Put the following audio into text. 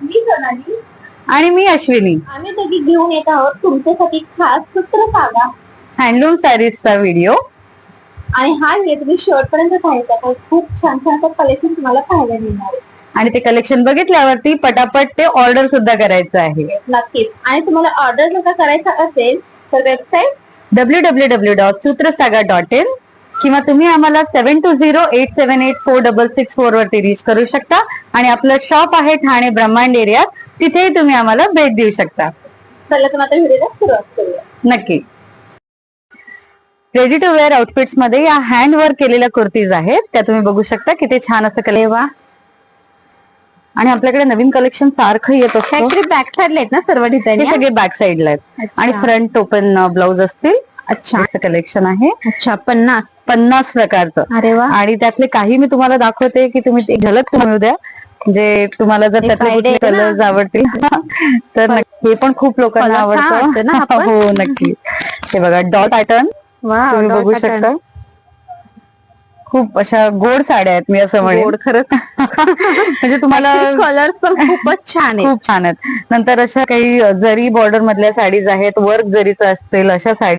मी सोनाली आणि मी अश्विनी. आम्ही दोघी घेऊन येत आहोत तुमच्यासाठी खास सूत्रसागा हँडलूम सॅरीजचा व्हिडिओ. आणि हा व्हिडिओ तुम्ही शेवटपर्यंत पाहायचा तर खूप छान छान कलेक्शन तुम्हाला पाहायला मिळणार आहे. आणि ते कलेक्शन बघितल्यावरती पटापट ते ऑर्डर सुद्धा करायचं आहे. नक्कीच. आणि तुम्हाला ऑर्डर जर का करायचा असेल तर वेबसाईट www.sutrasaga.in किंवा तुम्ही आम्हाला 7208784664 वरती रीच करू शकता. आणि आपलं शॉप आहे ठाणे ब्रह्मांड एरियात, तिथेही तुम्ही आम्हाला भेट देऊ शकता. चला तर आता व्हिडिओला सुरुवात करूया. नक्की. रेडी टू वेअर आउटफिट्स मध्ये या हँड वर्क केलेल्या कुर्तीज आहेत, त्या तुम्ही बघू शकता. किती छान असं कलेवा. आणि आपल्याकडे नवीन कलेक्शन सारखं येत असतं. बॅक साईडला आहेत ना सर्व डिझाईन? हे सगळे बॅक साईडला आहेत. आणि फ्रंट ओपन ब्लाउज असतील. अच्छा, असं कलेक्शन आहे. अच्छा. 50 प्रकारचं. अरे वा. आणि त्यातले काही मी तुम्हाला दाखवते की तुम्ही एक झलक तुम्ही उद्या, जे तुम्हाला जर त्यातले कलर्स आवडतील तर हे पण खूप लोकांना आवडतं ना. हो नक्की. हे बघा डॉल पॅटर्न तुम्ही बघू शकता. खूप अशा गोड साड्या आहेत, मी असं म्हणेन. खरंच म्हणजे तुम्हाला कलर पण खूपच छान आहे. खूप छान आहेत. नंतर अशा काही जरी बॉर्डर मधल्या साडीज आहेत, वर्क जरीचं असतील अशा साडी